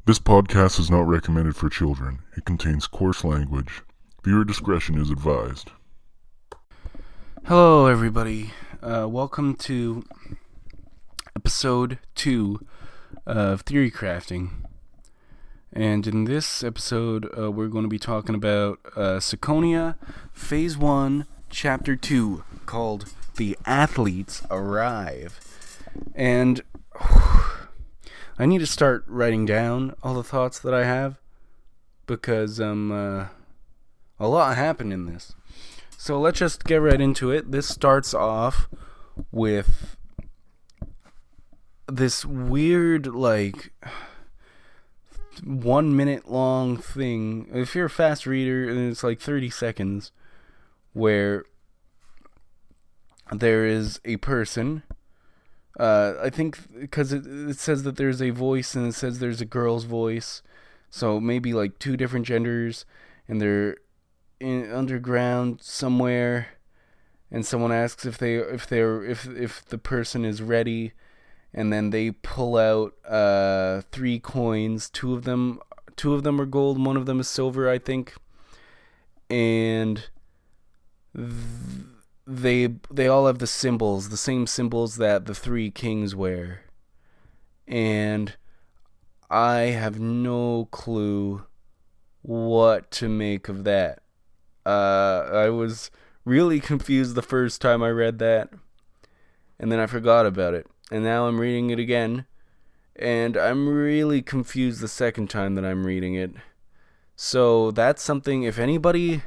This podcast is not recommended for children. It contains coarse language. Viewer discretion is advised. Hello, everybody. Welcome to episode 2 of Theory Crafting. And in this episode, we're going to be talking about Ciconia, Phase 1, Chapter 2, called The Athletes Arrive. And I need to start writing down all the thoughts that I have, because a lot happened in this. So let's just get right into it. This starts off with this weird, 1 minute long thing. If you're a fast reader, and it's like 30 seconds, where there is a person. I think because it says that there's a voice, and it says there's a girl's voice. So maybe like two different genders, and they're underground somewhere, and someone asks if the person is ready, and then they pull out 3 coins. Two of them are gold, one of them is silver, I think, and they all have the same symbols that the 3 kings wear, and I have no clue what to make of that. I was really confused the first time I read that, and then I forgot about it, and now I'm reading it again, and I'm really confused the second time that I'm reading it. So that's something, if anybody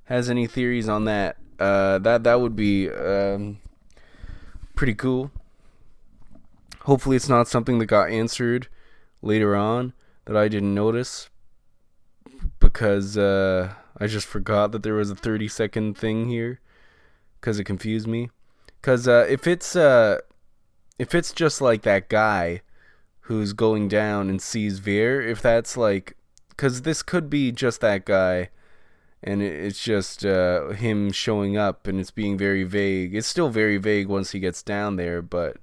has any theories on that, that would be pretty cool. Hopefully it's not something that got answered later on that I didn't notice, because I just forgot that there was a 30-second thing here, because it confused me. Because if it's just like that guy who's going down and sees Veer, if that's like, because this could be just that guy, and it's just him showing up, and it's being very vague. It's still very vague once he gets down there, but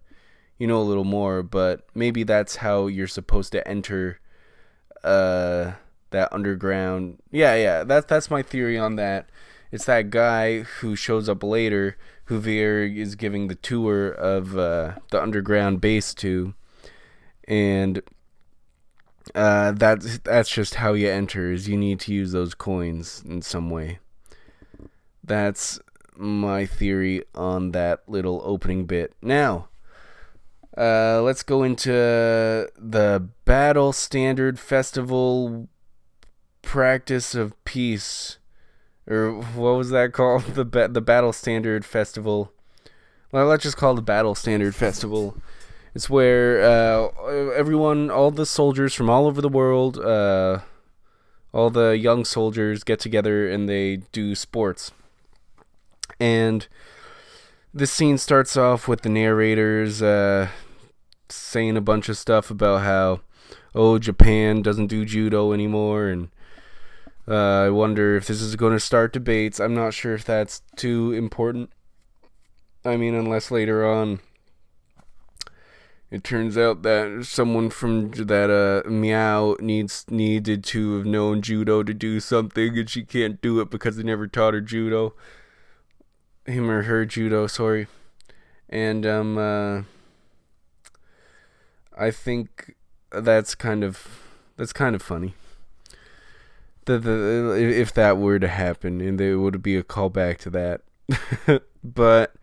you know a little more. But maybe that's how you're supposed to enter that underground. Yeah, that's my theory on that. It's that guy who shows up later, who Veer is giving the tour of the underground base to, and that's just how you enter, is you need to use those coins in some way. That's my theory on that little opening bit. Now, let's go into the Battle Standard Festival Practice of Peace, or what was that called? The Battle Standard Festival. Well, let's just call it the Battle Standard Festival. It's where everyone, all the soldiers from all over the world, all the young soldiers get together and they do sports. And this scene starts off with the narrators saying a bunch of stuff about how, Japan doesn't do judo anymore, and I wonder if this is going to start debates. I'm not sure if that's too important. I mean, unless later on it turns out that someone from that Meow needed to have known judo to do something, and she can't do it because they never taught her judo. Him or her judo, sorry. And I think that's kind of funny. If that were to happen, and there would be a callback to that. But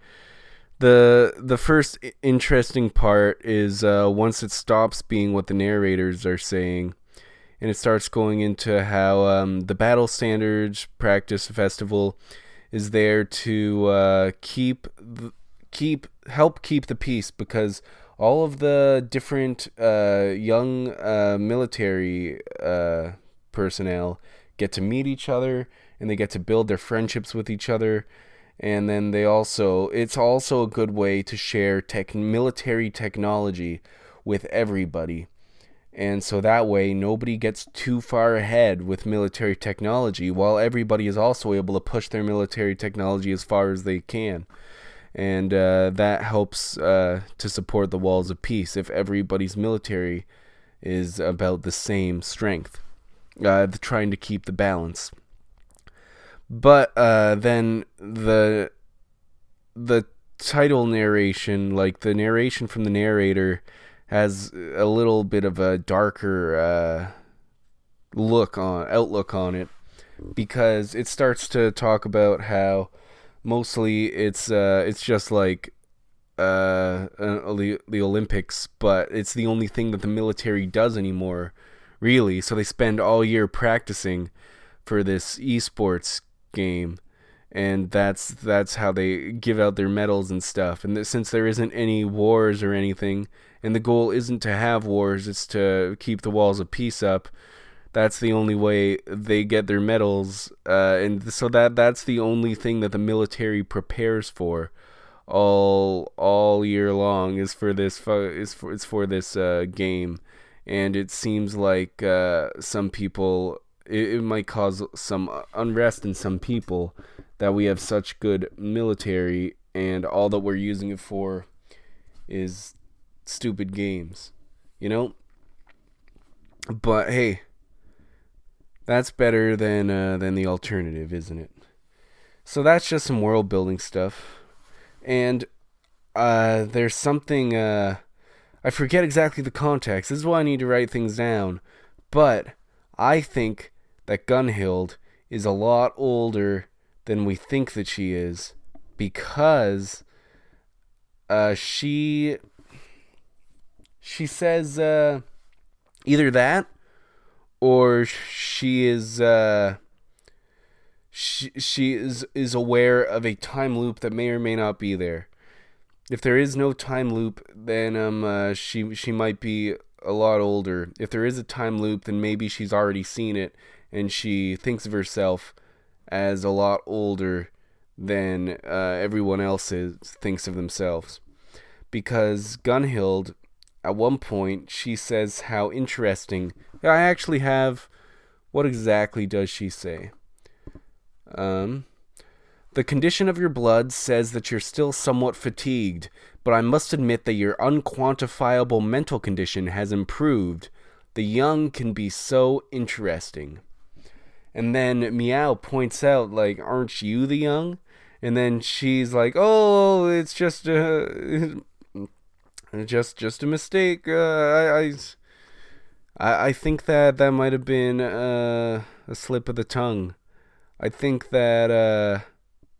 the first interesting part is once it stops being what the narrators are saying, and it starts going into how the Battle Standards Practice Festival is there to help keep the peace, because all of the different young military personnel get to meet each other, and they get to build their friendships with each other. And then it's also a good way to share military technology with everybody. And so that way nobody gets too far ahead with military technology, while everybody is also able to push their military technology as far as they can. And that helps to support the walls of peace, if everybody's military is about the same strength, trying to keep the balance. But then the title narration, like the narration from the narrator, has a little bit of a darker outlook on it, because it starts to talk about how mostly it's just like the Olympics, but it's the only thing that the military does anymore, really. So they spend all year practicing for this esports game, and that's how they give out their medals and stuff. And since there isn't any wars or anything, and the goal isn't to have wars, it's to keep the walls of peace up. That's the only way they get their medals, and so that's the only thing that the military prepares for all year long is for this game. And it seems like some people, it might cause some unrest in some people that we have such good military and all that we're using it for is stupid games, you know? But hey, that's better than the alternative, isn't it? So that's just some world building stuff. And there's something, I forget exactly the context. This is why I need to write things down. But I think that Gunhild is a lot older than we think that she is, because she says either that, or she is she is aware of a time loop that may or may not be there. If there is no time loop, then she might be a lot older. If there is a time loop, then maybe she's already seen it and she thinks of herself as a lot older than everyone else thinks of themselves. Because Gunhild, at one point, she says how interesting. I actually have. What exactly does she say? The condition of your blood says that you're still somewhat fatigued, but I must admit that your unquantifiable mental condition has improved. The young can be so interesting. And then Meow points out, like, aren't you the young? And then she's like, oh, it's just a mistake. I think that might have been a slip of the tongue. I think that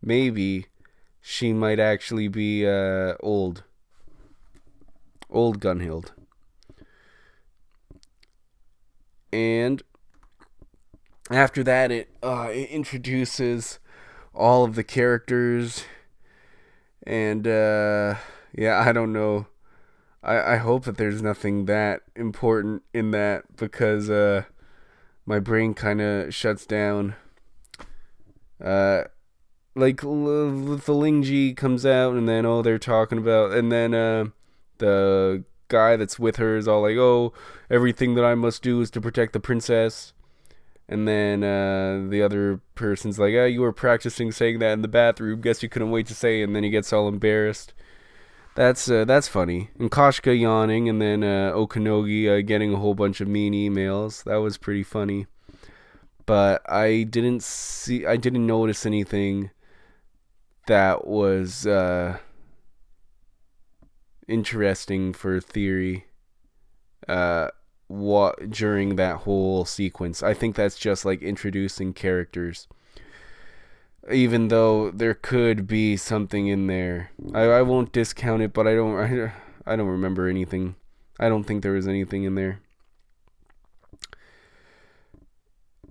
maybe she might actually be old Gunhild. And after that, it introduces all of the characters, and yeah, I don't know. I hope that there's nothing that important in that, because my brain kind of shuts down. Like the Lingji comes out, and then they're talking about, and then the guy that's with her is all like, oh, everything that I must do is to protect the princess. And then the other person's like, oh, you were practicing saying that in the bathroom. Guess you couldn't wait to say it. And then he gets all embarrassed. That's funny. And Koshka yawning, and then Okanogi getting a whole bunch of mean emails. That was pretty funny. But I didn't notice anything that was interesting for theory during that whole sequence. I think that's just like introducing characters, even though there could be something in there. I won't discount it, but I don't remember anything. I don't think there was anything in there.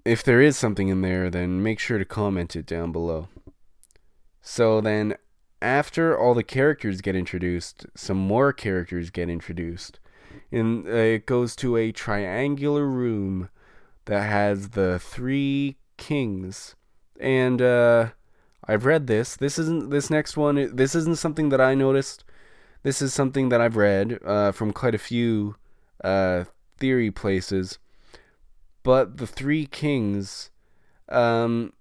If there is something in there, then make sure to comment it down below. So then, after all the characters get introduced, some more characters get introduced. And it goes to a triangular room that has the 3 kings. And I've read this. This next one. This isn't something that I noticed. This is something that I've read from quite a few theory places. But the 3 kings, one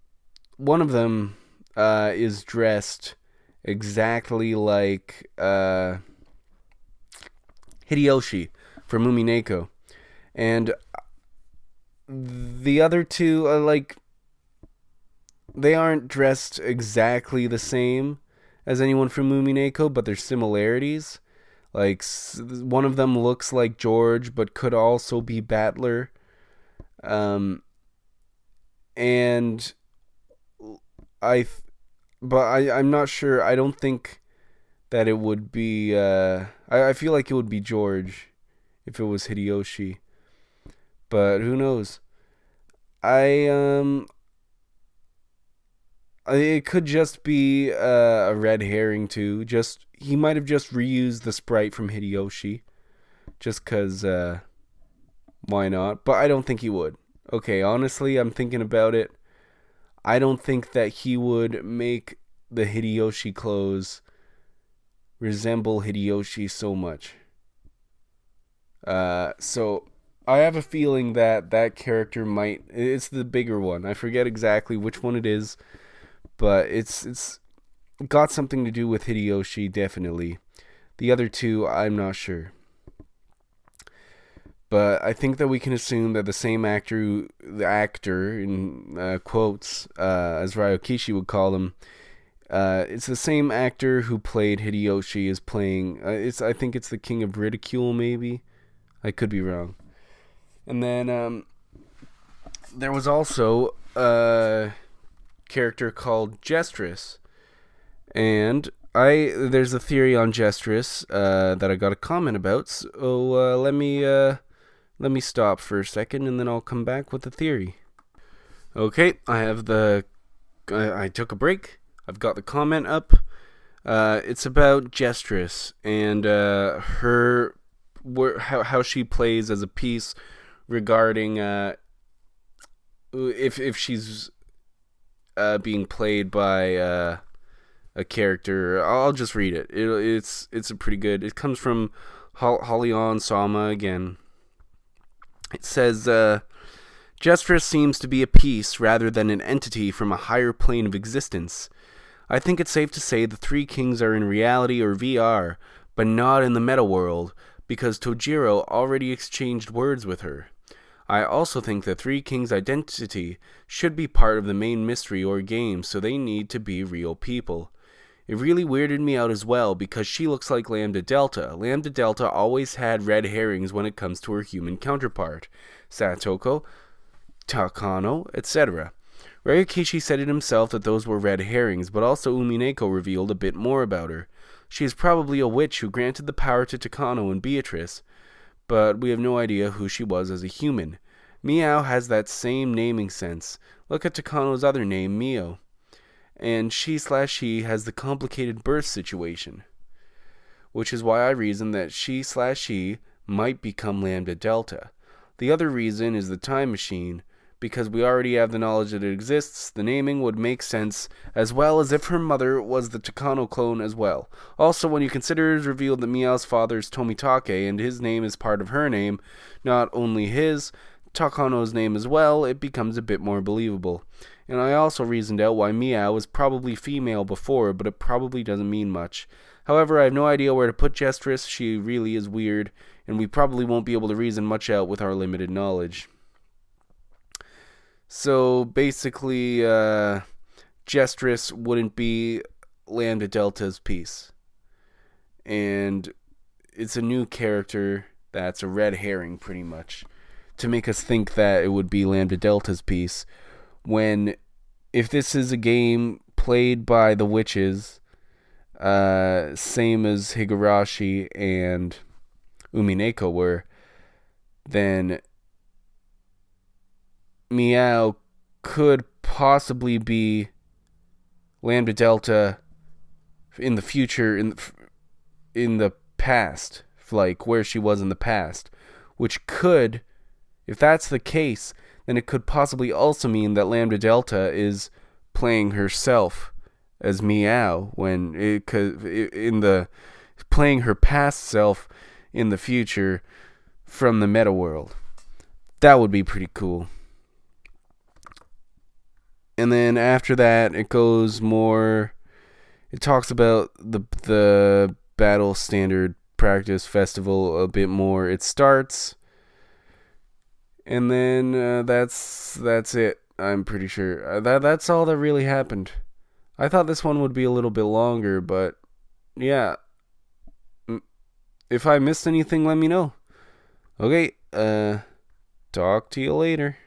of them is dressed exactly like Hideyoshi from Mumineko. And the other two are like, they aren't dressed exactly the same as anyone from Umineko, but there's similarities. Like, one of them looks like George, but could also be Battler. And I'm not sure. I don't think that it would be. I feel like it would be George if it was Hideyoshi, but who knows? I It could just be a red herring too. Just he might have just reused the sprite from Hideyoshi, just cause why not? But I don't think he would. Okay, honestly, I'm thinking about it. I don't think that he would make the Hideyoshi clothes resemble Hideyoshi so much. So I have a feeling that that character might. It's the bigger one. I forget exactly which one it is, but it's got something to do with Hideyoshi, definitely. The other two, I'm not sure. But I think that we can assume that the same actor, the actor in quotes, as Ryokishi would call him, it's the same actor who played Hideyoshi is playing. I think it's the King of Ridicule, maybe. I could be wrong. And then there was also a character called Jestress, and there's a theory on Jestress that I got a comment about. So let me stop for a second, and then I'll come back with the theory. Okay, I took a break. I've got the comment up. It's about Jestress and how she plays as a piece regarding if she's being played by a character. I'll just read it. It's a pretty good. It comes from Holion Sama again. It says, Jestress seems to be a piece rather than an entity from a higher plane of existence. I think it's safe to say the three kings are in reality or VR, but not in the meta world, because Tojiro already exchanged words with her. I also think the three kings' identity should be part of the main mystery or game, so they need to be real people. It really weirded me out as well because she looks like Lambda Delta. Lambda Delta always had red herrings when it comes to her human counterpart, Satoko, Takano, etc. Ryokishi said it himself that those were red herrings, but also Umineko revealed a bit more about her. She is probably a witch who granted the power to Takano and Beatrice, but we have no idea who she was as a human. Meow has that same naming sense. Look at Takano's other name, Mio. And she/he has the complicated birth situation, which is why I reason that she/he might become Lambda Delta. The other reason is the time machine. Because we already have the knowledge that it exists, the naming would make sense, as well as if her mother was the Takano clone as well. Also, when you consider it is revealed that Meow's father is Tomitake, and his name is part of her name, not only his, Takano's name as well, it becomes a bit more believable. And I also reasoned out why Meow was probably female before, but it probably doesn't mean much. However, I have no idea where to put Jestress. She really is weird, and we probably won't be able to reason much out with our limited knowledge. So basically, Jestress wouldn't be Lambda Delta's piece. And it's a new character that's a red herring, pretty much, to make us think that it would be Lambda Delta's piece. When, if this is a game played by the witches, same as Higurashi and Umineko were, then Meow could possibly be Lambda Delta in the future, in the past, like where she was in the past, which could, if that's the case, then it could possibly also mean that Lambda Delta is playing herself as Meow when playing her past self in the future from the meta world. That would be pretty cool. And then after that, it goes more. It talks about the battle standard practice festival a bit more. It starts And then that's it. I'm pretty sure that's all that really happened. I thought this one would be a little bit longer, but yeah. If I missed anything, let me know. Okay, talk to you later.